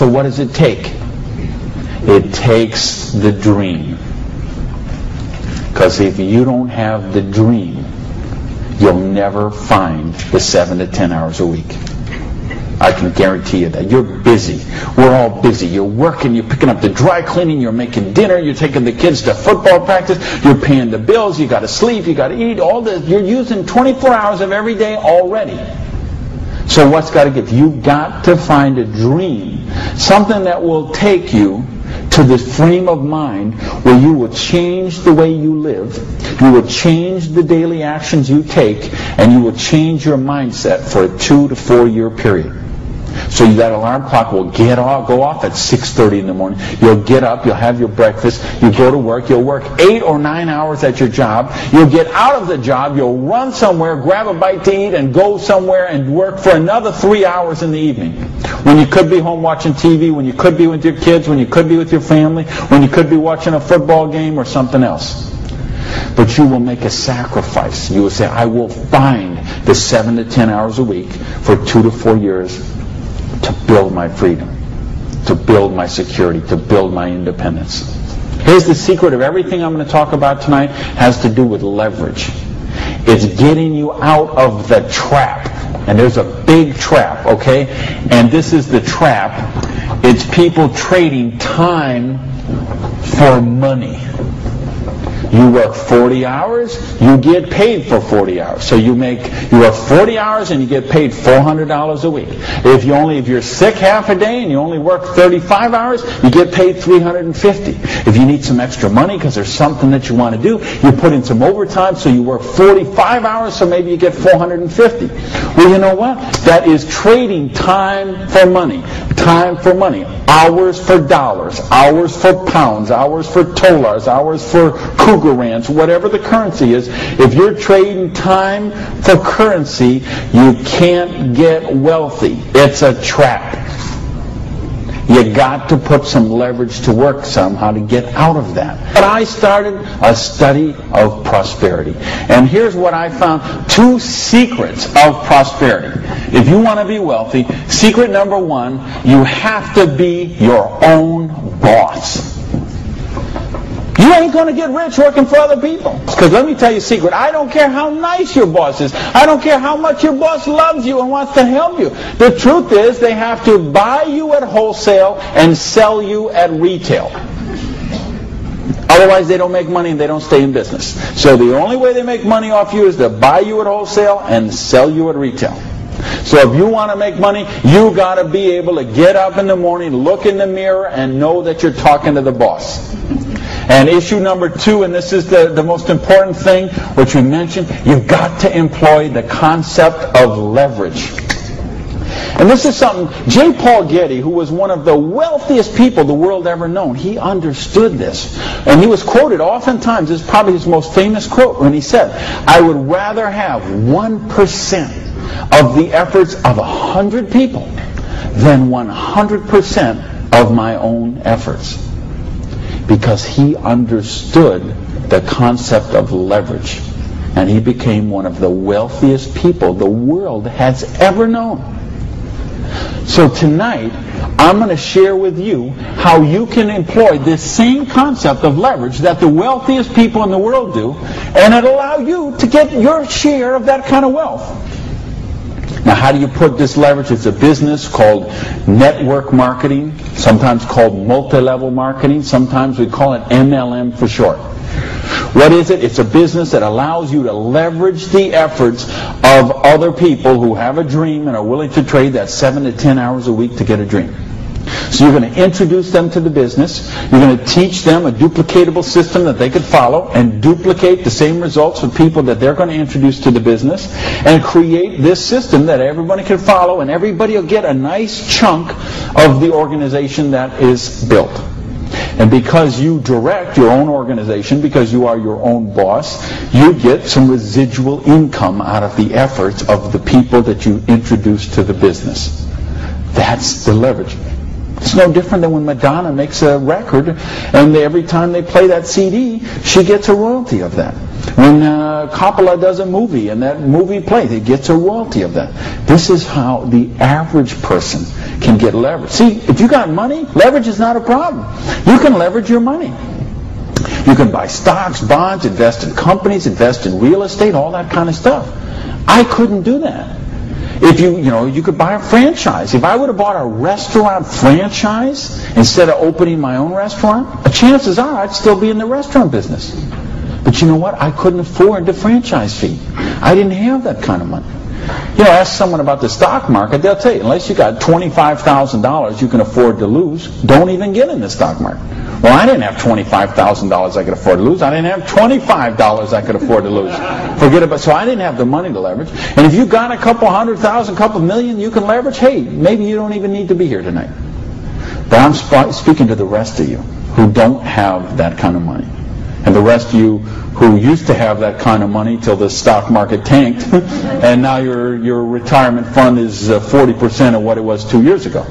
So what does it take? It takes the dream. Because if you don't have the dream, you'll never find the 7 to 10 hours a week. I can guarantee you that. You're busy. We're all busy. You're working, you're picking up the dry cleaning, you're making dinner, you're taking the kids to football practice, you're paying the bills, you got to sleep, you got to eat, all this. You're using 24 hours of every day already. So what's got to give? You've got to find a dream, something that will take you to this frame of mind where you will change the way you live, you will change the daily actions you take, and you will change your mindset for a 2 to 4 year period. So that alarm clock will go off at 6:30 in the morning. You'll get up, you'll have your breakfast, you go to work, you'll work 8 or 9 hours at your job, you'll get out of the job, you'll run somewhere, grab a bite to eat, and go somewhere and work for another 3 hours in the evening. When you could be home watching TV, when you could be with your kids, when you could be with your family, when you could be watching a football game or something else. But you will make a sacrifice. You will say, I will find the 7 to 10 hours a week for 2 to 4 years to build my freedom, to build my security, to build my independence. Here's the secret of everything I'm going to talk about tonight. Has to do with leverage. It's getting you out of the trap. And there's a big trap, okay? And this is the trap. It's people trading time for money. You work 40 hours, you get paid for 40 hours. So you work 40 hours and you get paid $400 a week. If you're sick half a day and you only work 35 hours, you get paid $350. If you need some extra money because there's something that you want to do, you put in some overtime, so you work 45 hours, so maybe you get $450. Well, you know what? That is trading time for money. Time for money. Hours for dollars. Hours for pounds. Hours for dollars. Hours for cougar ranch. Whatever the currency is. If you're trading time for currency, you can't get wealthy. It's a trap. You got to put some leverage to work somehow to get out of that. But I started a study of prosperity. And here's what I found. 2 secrets of prosperity. If you want to be wealthy, secret number 1, you have to be your own boss. You ain't going to get rich working for other people. Because let me tell you a secret. I don't care how nice your boss is. I don't care how much your boss loves you and wants to help you. The truth is they have to buy you at wholesale and sell you at retail. Otherwise they don't make money and they don't stay in business. So the only way they make money off you is to buy you at wholesale and sell you at retail. So if you want to make money, you got to be able to get up in the morning, look in the mirror, and know that you're talking to the boss. And issue number 2, and this is the most important thing, which we mentioned, you've got to employ the concept of leverage. And this is something, J. Paul Getty, who was one of the wealthiest people the world ever known, he understood this. And he was quoted oftentimes, this is probably his most famous quote, when he said, I would rather have 1% of the efforts of 100 people than 100% of my own efforts. Because he understood the concept of leverage. And he became one of the wealthiest people the world has ever known. So tonight, I'm going to share with you how you can employ this same concept of leverage that the wealthiest people in the world do, and it'll allow you to get your share of that kind of wealth. Now, how do you put this leverage? It's a business called network marketing, sometimes called multi-level marketing. Sometimes we call it MLM for short. What is it? It's a business that allows you to leverage the efforts of other people who have a dream and are willing to trade that 7 to 10 hours a week to get a dream. So you're going to introduce them to the business. You're going to teach them a duplicatable system that they could follow and duplicate the same results for people that they're going to introduce to the business, and create this system that everybody can follow, and everybody will get a nice chunk of the organization that is built. And because you direct your own organization, because you are your own boss, you get some residual income out of the efforts of the people that you introduce to the business. That's the leverage. It's no different than when Madonna makes a record, and every time they play that CD, she gets a royalty of that. When Coppola does a movie and that movie plays, he gets a royalty of that. This is how the average person can get leverage. See, if you got money, leverage is not a problem. You can leverage your money. You can buy stocks, bonds, invest in companies, invest in real estate, all that kind of stuff. I couldn't do that. If you could buy a franchise. If I would have bought a restaurant franchise instead of opening my own restaurant, chances are I'd still be in the restaurant business. But you know what? I couldn't afford the franchise fee. I didn't have that kind of money. Ask someone about the stock market, they'll tell you, unless you got $25,000 you can afford to lose, don't even get in the stock market. Well, I didn't have $25,000 I could afford to lose. I didn't have $25 I could afford to lose. Forget about it. So I didn't have the money to leverage. And if you got a couple $100,000, couple million you can leverage, hey, maybe you don't even need to be here tonight. But I'm speaking to the rest of you who don't have that kind of money. And the rest of you who used to have that kind of money till the stock market tanked, and now your retirement fund is 40% of what it was 2 years ago.